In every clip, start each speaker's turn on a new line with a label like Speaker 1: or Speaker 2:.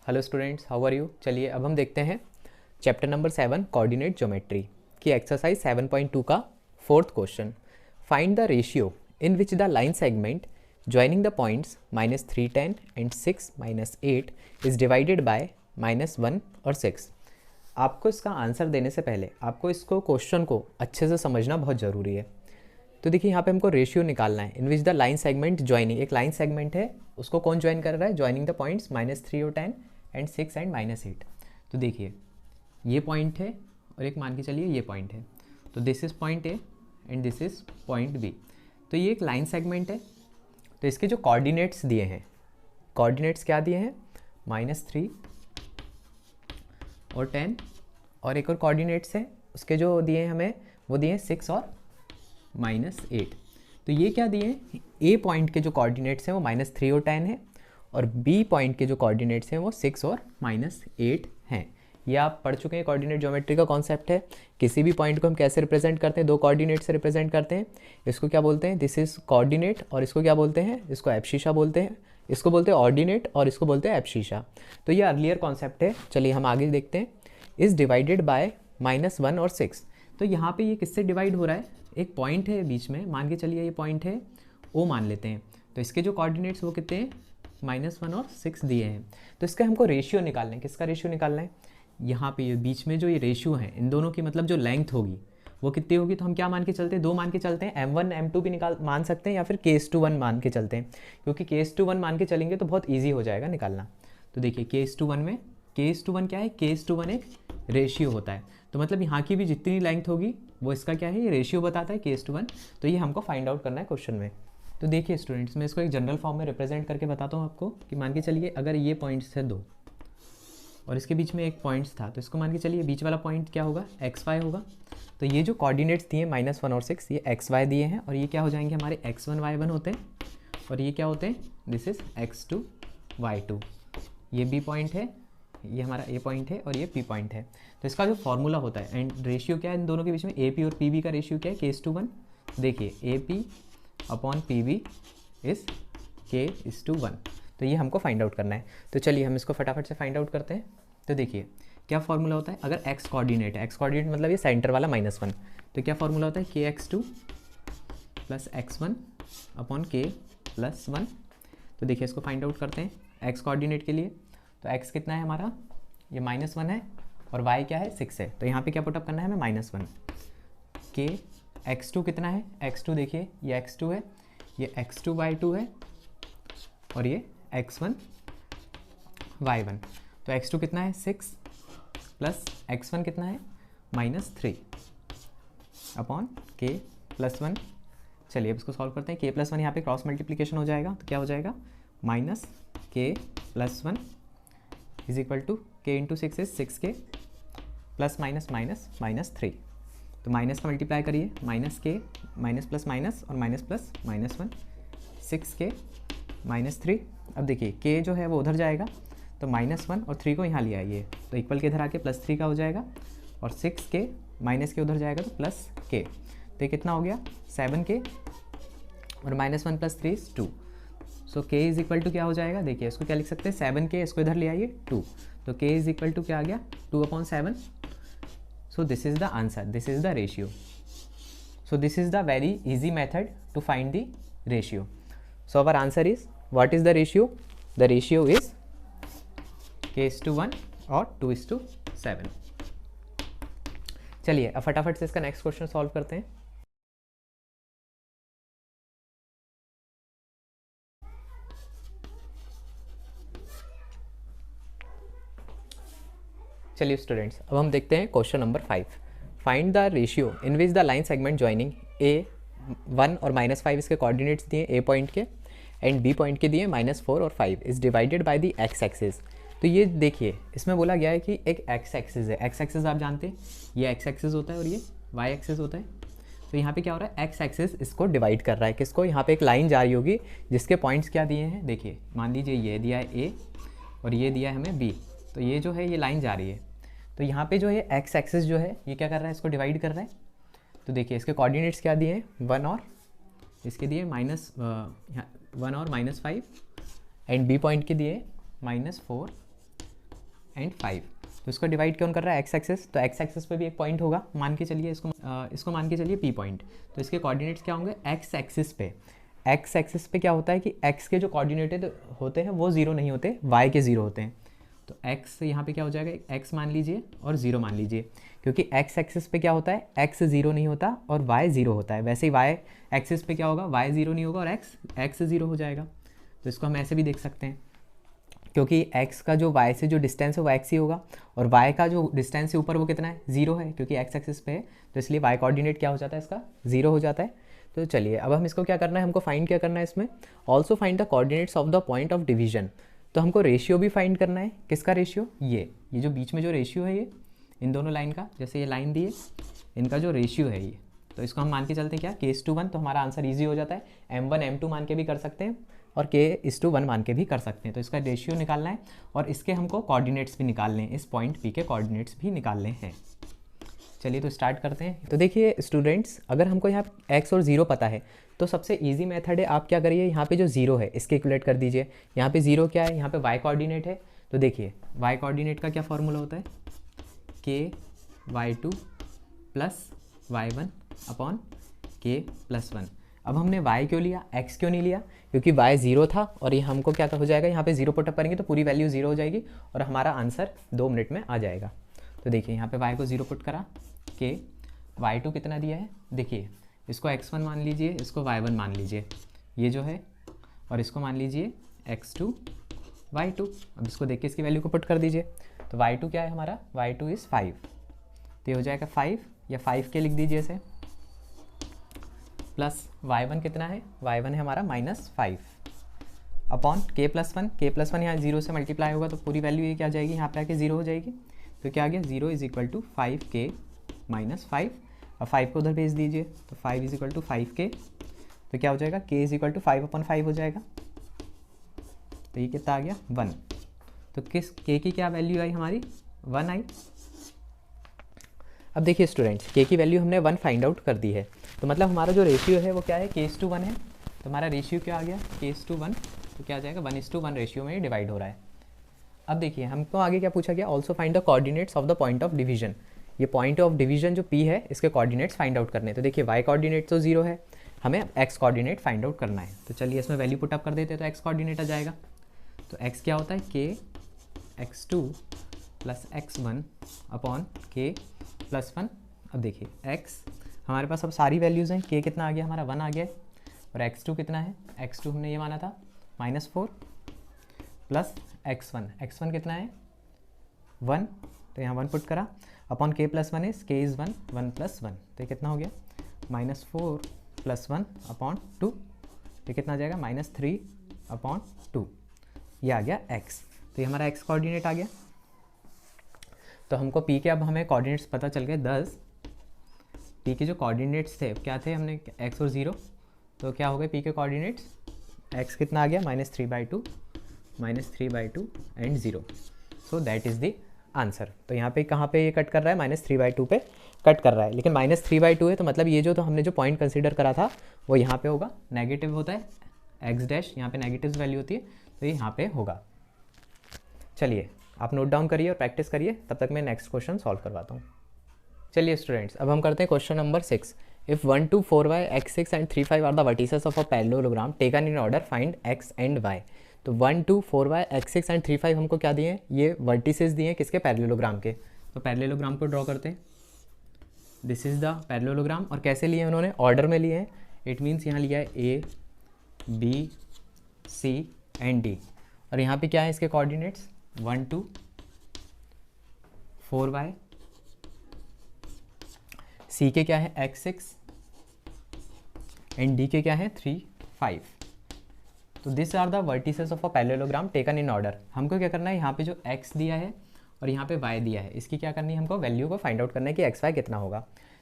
Speaker 1: Hello students, how are you. चलिए अब हम देखते हैं चैप्टर नंबर 7 कोऑर्डिनेट ज्योमेट्री की एक्सरसाइज 7.2 का fourth question. Find the ratio in which the line segment joining the points -310 and 6-8 is divided by -1 और 6। आपको इसका आंसर देने से पहले आपको इसको क्वेश्चन को अच्छे से समझना बहुत ज़रूरी है। तो देखिए यहाँ पे हमको रेशियो निकालना है in which the line segment joining, एक लाइन सेगमेंट है, उसको कौन ज्वाइन कर रहा है, ज्वाइनिंग द पॉइंट्स -3 और 10 एंड 6 एंड -8। तो देखिए ये पॉइंट है और एक मान के चलिए ये पॉइंट है। तो this is point A and this is point B. तो ये एक लाइन सेगमेंट है। तो इसके जो कोऑर्डिनेट्स दिए हैं, कोऑर्डिनेट्स क्या दिए हैं, -3 और 10, और एक और कोऑर्डिनेट्स है उसके जो दिए हैं हमें, वो दिए हैं 6 और -8। तो ये क्या दिए हैं, ए पॉइंट के जो कोऑर्डिनेट्स हैं वो -3 और 10 है, और बी पॉइंट के जो कोऑर्डिनेट्स हैं वो 6 और -8 हैं। ये आप पढ़ चुके हैं, कोऑर्डिनेट ज्योमेट्री का कॉन्सेप्ट है। किसी भी पॉइंट को हम कैसे रिप्रेजेंट करते हैं, दो कोऑर्डिनेट से रिप्रेजेंट करते हैं। इसको क्या बोलते हैं, दिस इज कोऑर्डिनेट, और इसको क्या बोलते हैं, इसको एब्सिशा बोलते हैं। इसको बोलते हैं ऑर्डिनेट और इसको बोलते हैं एब्सिशा। तो ये अर्लियर कॉन्सेप्ट है। चलिए हम आगे देखते हैं। इज डिवाइडेड बाय -1 और 6। तो यहाँ पे ये किससे डिवाइड हो रहा है, एक पॉइंट है बीच में, मान के चलिए ये पॉइंट है ओ मान लेते हैं। तो इसके जो कोऑर्डिनेट्स वो कितने हैं, -1 और 6 दिए हैं। तो इसका हमको रेशियो निकालना है। किसका रेशियो निकालना है, यहाँ पे ये बीच में जो ये रेशियो है इन दोनों की, मतलब जो लेंथ होगी वो कितनी होगी। तो हम क्या मान के चलते हैं, दो मान के चलते हैं। m1 m2 भी मान सकते हैं, या फिर k/1 मान के चलते हैं, क्योंकि k/1 मान के चलेंगे तो बहुत ईजी हो जाएगा निकालना। तो देखिए k/1 में, k/1 क्या है, k/1 एक रेशियो होता है। तो मतलब यहाँ की भी जितनी लेंथ होगी वो इसका क्या है, ये रेशियो बताता है k/1। तो ये हमको फाइंड आउट करना है क्वेश्चन में। तो देखिए स्टूडेंट्स, मैं इसको एक जनरल फॉर्म में रिप्रेजेंट करके बताता हूँ आपको कि मान के चलिए अगर ये पॉइंट्स थे दो और इसके बीच में एक पॉइंट्स था, तो इसको मान के चलिए बीच वाला पॉइंट क्या होगा, xy होगा। तो ये जो कोऑर्डिनेट्स दिए -1 और 6, ये xy दिए हैं, और ये क्या हो जाएंगे, हमारे x1 y1 होते हैं, और ये क्या होते हैं, दिस इज x2 y2। ये b पॉइंट है, ये हमारा ए पॉइंट है, और ये पी पॉइंट है। तो इसका जो फॉर्मूला होता है, एंड रेशियो क्या है इन दोनों के बीच में, ए पी और पी बी का रेशियो क्या है, k/1। देखिए A P upon P B is k/1। तो ये हमको फाइंड आउट करना है। तो चलिए हम इसको फटाफट से फाइंड आउट करते हैं। तो देखिए क्या फॉर्मूला होता है, अगर x कोऑर्डिनेट है, x कोऑर्डिनेट मतलब ये सेंटर वाला -1, तो क्या फॉर्मूला होता है, kx2 + x1 अपॉन k+1। तो देखिए इसको फाइंड आउट करते हैं x कोऑर्डिनेट के लिए। तो x कितना है हमारा, ये -1 है, और y क्या है, 6 है। तो यहाँ पे क्या पुटअप करना है हमें, -1 k। x2 कितना है, x2 देखिए ये x2 है, ये x2 y2 है, और ये x1 y1। तो x2 कितना है, 6 प्लस x1 कितना है, -3 अपॉन k+1। चलिए अब इसको सॉल्व करते हैं। k+1 यहाँ पे क्रॉस मल्टीप्लिकेशन हो जाएगा, तो क्या हो जाएगा, -k+1 is equal to k × 6 is 6k plus -3। तो माइनस का मल्टीप्लाई करिए, -k -+- और -+-1 6k -3। अब देखिए k जो है वो उधर जाएगा, तो -1 और 3 को यहाँ ले आइए, तो इक्वल के इधर आके +3 का हो जाएगा, और 6k -k उधर जाएगा तो +k। तो ये कितना हो गया, 7k, और -1 + 3 is 2। So k is equal to क्या हो जाएगा, देखिए इसको क्या लिख सकते हैं, 7k, इसको इधर ले आइए 2, तो k इज इक्वल टू क्या आ गया, 2/7। So this is the answer, this is the ratio. So this is the very easy method to find the ratio. So our answer is, what is the ratio, the ratio is k/1 और 2/7। चलिए अब फटाफट से इसका next question solve करते हैं। चलिए students, अब हम देखते हैं question number 5। Find the ratio in which the line segment joining a1 और -5, इसके कोऑर्डिनेट्स दिए ए पॉइंट के, एंड बी पॉइंट के दिए -4 और 5, is divided by the x axis. तो ये देखिए इसमें बोला गया है कि एक एक्स एक्सिस है, एक्स एक्सिस आप जानते हैं, ये एक्स एक्सिस होता है और ये वाई एक्सिस होता है। तो यहाँ पे क्या हो रहा है, एक्स एक्सिस इसको डिवाइड कर रहा है, किसको, यहाँ पे एक लाइन जा रही होगी जिसके पॉइंट्स क्या दिए हैं, देखिए मान लीजिए ये दिया है ए और ये दिया है हमें बी। तो ये जो है ये लाइन जा रही है, तो यहाँ पे जो है एक्स एक्सिस जो है ये क्या कर रहा है, इसको डिवाइड कर रहा है। तो देखिए इसके कोऑर्डिनेट्स क्या दिए हैं, 1 और इसके दिए -1 और -5, एंड बी पॉइंट के दिए -4 एंड 5। तो इसको डिवाइड कौन कर रहा है, एक्स एक्सिस, तो एक्स एक्सिस पे भी एक पॉइंट होगा, मान के चलिए इसको मान के चलिए पी पॉइंट। तो इसके कोऑर्डिनेट्स क्या होंगे, एक्स एक्सिस पे। एक्स एक्सिस पे क्या होता है कि एक्स के जो कोऑर्डिनेट होते हैं वो ज़ीरो नहीं होते, वाई के ज़ीरो होते हैं। तो एक्स यहाँ पे क्या हो जाएगा, एक्स मान लीजिए और ज़ीरो मान लीजिए, क्योंकि एक्स एक्सिस पे क्या होता है, एक्स ज़ीरो नहीं होता और वाई ज़ीरो होता है। वैसे ही वाई एक्सिस पे क्या होगा, वाई ज़ीरो नहीं होगा और एक्स ज़ीरो हो जाएगा। तो इसको हम ऐसे भी देख सकते हैं, क्योंकि x का जो y से जो डिस्टेंस है वो x ही होगा, और y का जो डिस्टेंस है ऊपर वो कितना है, 0 है, क्योंकि x एक्सिस पे है, तो इसलिए y कोऑर्डिनेट क्या हो जाता है, इसका 0 हो जाता है। तो चलिए अब हम इसको क्या करना है, हमको फाइंड क्या करना है इसमें, also find the coordinates of the point of division. तो हमको रेशियो भी फाइंड करना है, किसका रेशियो, ये जो बीच में जो रेशियो है, ये इन दोनों लाइन का, जैसे ये लाइन दी है, इनका जो रेशियो है ये, तो इसको हम मान के चलते हैं क्या, k:1, तो हमारा आंसर ईजी हो जाता है। m1 m2 मान के भी कर सकते हैं और k:1 मान के भी कर सकते हैं। तो इसका रेशियो निकालना है और इसके हमको कोऑर्डिनेट्स भी निकालने हैं, इस पॉइंट P के कोऑर्डिनेट्स भी निकालने हैं। चलिए तो स्टार्ट करते हैं। तो देखिए स्टूडेंट्स, अगर हमको यहाँ x और 0 पता है तो सबसे इजी मेथड है, आप क्या करिए, यहाँ पे जो 0 है इसके कैलकुलेट कर दीजिए। यहाँ पे 0 क्या है, यहाँ पे y कोऑर्डिनेट है, तो देखिए y कोऑर्डिनेट का क्या फॉर्मूला होता है, ky2 plus y1 upon k+1। अब हमने y क्यों लिया, x क्यों नहीं लिया, क्योंकि y 0 था और ये हमको क्या हो जाएगा, यहाँ पे 0 पुटअप करेंगे तो पूरी वैल्यू 0 हो जाएगी और हमारा आंसर 2 मिनट में आ जाएगा। तो देखिए यहाँ पे y को 0 पुट करा, k y2 कितना दिया है, देखिए इसको x1 मान लीजिए, इसको y1 मान लीजिए, ये जो है, और इसको मान लीजिए x2 y2। अब इसको देख के इसकी वैल्यू को पुट कर दीजिए। तो y2 क्या है हमारा, y2 इज़ 5, तो ये हो जाएगा 5 या 5 के लिख दीजिए इसे, प्लस y1 कितना है, y1 है हमारा -5 अपॉन k+1 यहाँ 0 से मल्टीप्लाई होगा तो पूरी वैल्यू ये क्या आ जाएगी, यहाँ पे आके 0 हो जाएगी। तो क्या आ गया, 0 = 5k - 5। अब 5 को उधर भेज दीजिए, तो 5 = 5k, तो क्या हो जाएगा, k = 5/5 हो जाएगा। तो ये कितना आ गया, 1। तो किस k की क्या वैल्यू आई हमारी, 1 आई। अब देखिए स्टूडेंट्स, k की वैल्यू हमने 1 फाइंड आउट कर दी है, तो मतलब हमारा जो रेशियो है वो क्या है, k:1 है। तो हमारा रेशियो क्या आ गया, k:1, तो क्या आ जाएगा, 1:1 रेशियो में डिवाइड हो रहा है। अब देखिए हमको आगे क्या पूछा गया, also find the coordinates of the point of division. ये पॉइंट ऑफ डिवीजन जो P है इसके कोऑर्डिनेट्स फाइंड आउट करने हैं। तो देखिए y कोऑर्डिनेट तो 0 है, हमें x कोऑर्डिनेट फाइंड आउट करना है। तो चलिए इसमें वैल्यू पुट अप कर देते हैं, तो x कोऑर्डिनेट आ जाएगा। तो x क्या होता है, k:2 + x1 अपॉन k+1। अब देखिए x हमारे पास अब सारी वैल्यूज़ हैं, k कितना आ गया हमारा, 1 आ गया है, और x2 कितना है, x2 हमने ये माना था -4 प्लस x1 कितना है, 1, तो यहाँ 1 पुट करा, upon k+1 is k is 1, 1 + 1, तो ये कितना हो गया, -4 + 1 अपॉन 2, ये कितना आ जाएगा, -3/2, ये आ गया x। तो ये हमारा x कोऑर्डिनेट आ गया। तो हमको p के अब हमें कोऑर्डिनेट्स पता चल गए 10। p के जो कोऑर्डिनेट्स थे क्या थे, हमने x और 0, तो क्या हो गए p के कोऑर्डिनेट्स, x कितना आ गया, -3/2 and 0। So that is the answer. तो यहाँ पे कहाँ पे ये कट कर रहा है, -3/2 पे कट कर रहा है, लेकिन -3/2 है तो मतलब ये जो तो हमने जो पॉइंट कंसीडर करा था वो यहाँ पे होगा, नेगेटिव होता है x', यहाँ पे नेगेटिव वैल्यू होती है, तो ये यहाँ पे होगा। चलिए आप नोट डाउन करिए और प्रैक्टिस करिए, तब तक मैं नेक्स्ट क्वेश्चन सॉल्व करवाता हूँ। चलिए स्टूडेंट्स, अब हम करते हैं question number 6। If 1, 2, 4y, x6 and 3, 5 are the vertices of a parallelogram taken in order, find x and y। तो 1, 2, 4y, x6 एंड 3, 5 हमको क्या दिए हैं, ये वर्टिसेस दिए हैं किसके, पैरेललोग्राम के। तो पैरेललोग्राम को ड्रॉ करते हैं, दिस इज़ द पैरेललोग्राम, और कैसे लिए हैं उन्होंने, ऑर्डर में लिए हैं। इट मीन्स यहाँ लिया है A, B, C and D, और यहाँ पे क्या है इसके कोऑर्डिनेट्स, 1, 2, 4y, C के क्या है x6 एंड D के क्या है 3, 5। तो this are the vertices of a parallelogram taken in order. हमको क्या करना है, यहाँ पे जो x दिया है और यहाँ पे y दिया है, इसकी क्या करनी है, हमको वैल्यू को फाइंड आउट करना है कि x y कितना होगा।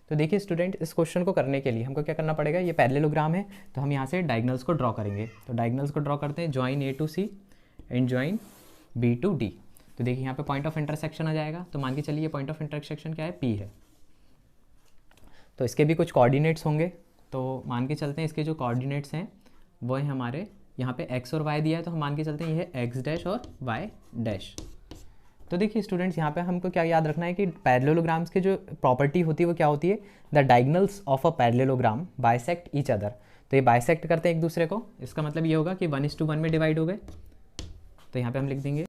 Speaker 1: तो देखिए स्टूडेंट, इस क्वेश्चन को करने के लिए हमको क्या करना पड़ेगा, ये पैरेललोग्राम है तो हम यहाँ से डायगोनल्स को ड्रॉ करेंगे। तो डायगोनल्स को ड्रॉ करते हैं, join A to C and join B to D। तो देखिए यहाँ पे पॉइंट ऑफ इंटरसेक्शन आ जाएगा, तो मान के चलिए ये पॉइंट ऑफ इंटरसेक्शन क्या है, P है। तो इसके भी कुछ कोऑर्डिनेट्स होंगे, तो मान के चलते हैं इसके जो कोऑर्डिनेट्स हैं वो है हमारे यहाँ पे x और y दिया है, तो हम मान के चलते हैं ये है x' और y'। तो देखिए स्टूडेंट्स, यहाँ पे हमको क्या याद रखना है कि पैरेललोग्राम्स की जो प्रॉपर्टी होती है वो क्या होती है, the diagonals of a parallelogram bisect each other. तो ये बाइसेक्ट करते हैं एक दूसरे को, इसका मतलब ये होगा कि 1:1 में डिवाइड हो गए। तो यहाँ पे हम लिख देंगे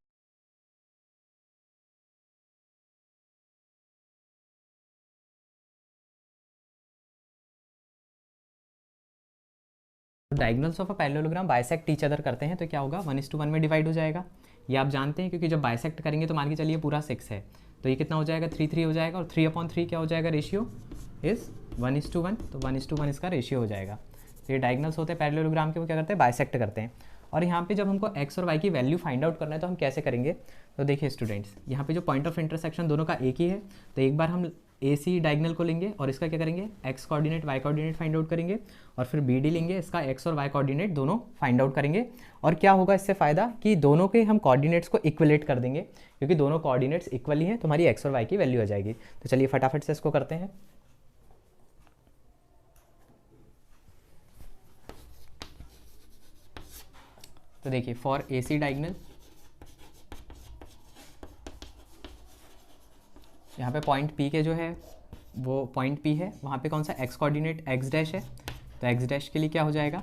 Speaker 1: diagonals of a parallelogram bisect each other करते हैं तो क्या होगा, 1:1 में डिवाइड हो जाएगा। ये आप जानते हैं क्योंकि जब बाइसेक्ट करेंगे तो मान के चलिए पूरा 6 है, तो ये कितना हो जाएगा, 3 हो जाएगा, और 3/3 क्या हो जाएगा, रेशियो इज़ 1:1, तो 1:1 इसका रेशियो हो जाएगा। तो ये डायगोनल्स होते हैं पैरेललोग्राम के, वो क्या करते हैं, बाइसेक्ट करते हैं। और यहाँ पे जब हमको एक्स और वाई की वैल्यू फाइंड आउट करना है तो हम कैसे करेंगे, तो देखिए स्टूडेंट्स, यहाँ पे जो पॉइंट ऑफ इंटरसेक्शन दोनों का एक ही है, तो एक बार हम ए सी डायगोनल को लेंगे और इसका क्या करेंगे, X coordinate Y coordinate find out करेंगे, और फिर बी डी लेंगे, इसका एक्स और वाई कोऑर्डिनेट दोनों फाइंड आउट करेंगे। और क्या होगा इससे फ़ायदा कि दोनों के हम कोऑर्डिनेट्स को इक्वलेट कर देंगे, क्योंकि दोनों कोऑर्डिनेट्स इक्वल ही हैं, तो हमारी एक्स और वाई की वैल्यू आ जाएगी। तो चलिए फटाफट से इसको करते हैं। तो देखिए फॉर ए सी डायगोनल, यहाँ पे पॉइंट P के जो है वो पॉइंट P है, वहाँ पे कौन सा एक्स कोऑर्डिनेट एक्स डैश है, तो एक्स डैश के लिए क्या हो जाएगा,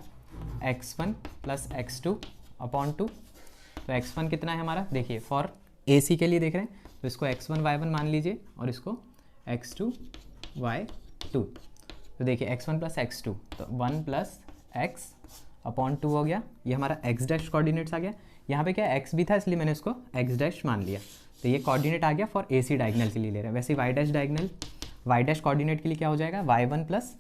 Speaker 1: x1 + x2/2। तो x1 कितना है हमारा, देखिए फॉर AC के लिए देख रहे हैं, तो इसको x1 y1 मान लीजिए और इसको x2 y2। तो देखिए x1 + x2, तो 1 + x/2 हो गया, ये हमारा x डैश कोऑर्डिनेट्स आ गया। यहाँ पे क्या x भी था इसलिए मैंने इसको x डैश मान लिया, तो ये कोऑर्डिनेट आ गया फॉर AC डायगोनल के लिए ले रहे हैं। वैसे y dash diagonal, y dash coordinate के लिए क्या हो जाएगा, y1 +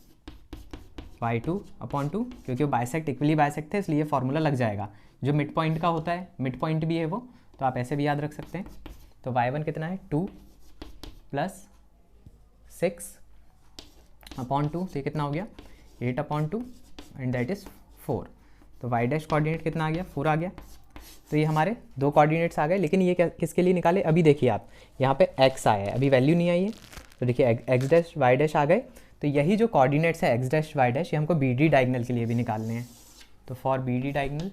Speaker 1: y2/2, क्योंकि वो बाइसेक्ट इक्वली बाइसेक्ट थे इसलिए फार्मूला लग जाएगा। जो मिड पॉइंट का होता है, मिड पॉइंट भी है वो, तो आप ऐसे भी याद रख सकते हैं। तो y1 कितना है, 2 + 6/2, तो ये कितना हो गया, 8/2 एंड दैट इज़ 4। तो y डैश कोऑर्डिनेट कितना आ गया, 4 आ गया। तो ये हमारे दो कोऑर्डिनेट्स आ गए, लेकिन ये किसके लिए निकाले, अभी देखिए आप यहाँ पे x आया है, अभी वैल्यू नहीं आई है, तो देखिए x डैश y डैश आ गए। तो यही जो कोऑर्डिनेट्स है x डैश y डैश, ये हमको बी डी डायगोनल के लिए भी निकालने हैं। तो फॉर बी डी डायगोनल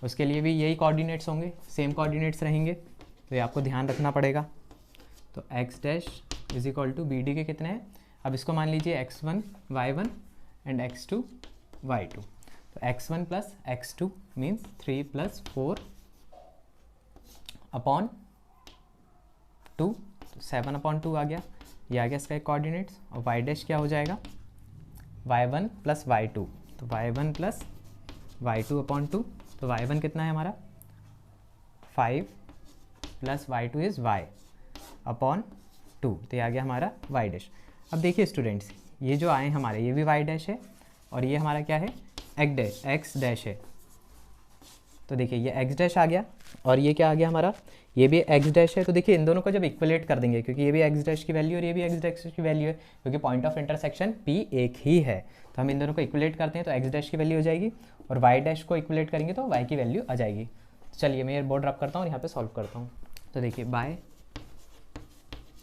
Speaker 1: उसके लिए भी यही कोऑर्डिनेट्स होंगे, सेम कोऑर्डिनेट्स रहेंगे, तो ये आपको ध्यान रखना पड़ेगा। तो x डैश = बी डी के कितने हैं, अब इसको मान लीजिए x1 y1 and x2 y2। तो x1 + x2 मीन्स 3 + 4/2, 7/2 आ गया, ये आ गया इसका एक कोऑर्डिनेट्स। और y डैश क्या हो जाएगा, y1 + y2, तो y1 + y2/2, तो y1 कितना है हमारा 5 + y2 इज़ y/2, तो ये आ गया हमारा y डैश। अब देखिए स्टूडेंट्स, ये जो आए हमारे, ये भी y डैश है और ये हमारा क्या है, x डैश है। तो देखिए ये x डैश आ गया और ये क्या आ गया हमारा, ये भी x डैश है। तो देखिए इन दोनों को जब इक्वलेट कर देंगे, क्योंकि ये भी x डैश की वैल्यू और ये भी x डैश की वैल्यू है, क्योंकि पॉइंट ऑफ इंटरसेक्शन P एक ही है, तो हम इन दोनों को इक्वलेट करते हैं तो x डैश की वैल्यू हो जाएगी, और y डैश को इक्वलेट करेंगे तो y की वैल्यू आ जाएगी। तो चलिए मैं ये बोर्ड रब करता हूँ और यहाँ पर सॉल्व करता हूँ। तो देखिए by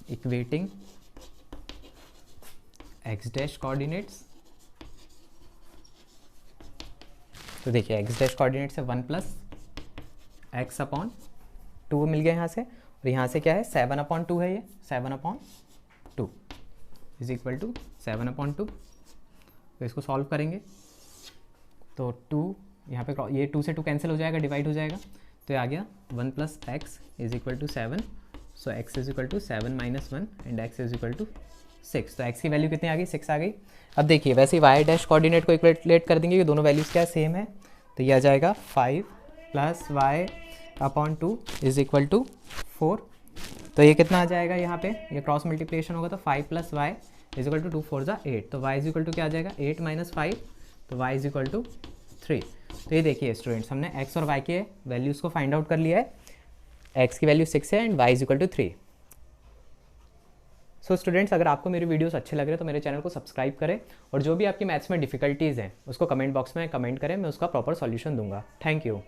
Speaker 1: equating x dash coordinates, तो देखिए x डैश कोऑर्डिनेट से 1 + x/2 मिल गया यहाँ से, और यहाँ से क्या है 7/2 है, ये 7/2 इज इक्वल टू 7/2। तो इसको सॉल्व करेंगे तो 2 यहाँ पे, ये 2 से 2 कैंसिल हो जाएगा, डिवाइड हो जाएगा, तो ये आ गया 1 + x = 7। So x = 7 - 1 and x = 6। तो x की वैल्यू कितनी आ गई, 6 आ गई। अब देखिए वैसे ही y डैश कोऑर्डिनेट को इक्वलेट कर देंगे, कि दोनों वैल्यूज़ क्या सेम है, तो ये आ जाएगा 5 + y/2 = 4। तो ये कितना आ जाएगा, यहाँ पे ये क्रॉस मल्टीप्लिकेशन होगा, तो 5 + y = 2 4 = 8, तो y = क्या आ जाएगा, 8 - 5, तो y = 3। तो ये देखिए स्टूडेंट्स, हमने x और y के वैल्यूज़ को फाइंड आउट कर लिया है, x की वैल्यू 6 है एंड y = 3। सो स्टूडेंट्स, अगर आपको मेरे वीडियोस अच्छे लग रहे हैं तो मेरे चैनल को सब्सक्राइब करें, और जो भी आपकी मैथ्स में डिफिकल्टीज़ हैं उसको कमेंट बॉक्स में कमेंट करें, मैं उसका प्रॉपर सॉल्यूशन दूंगा। Thank you.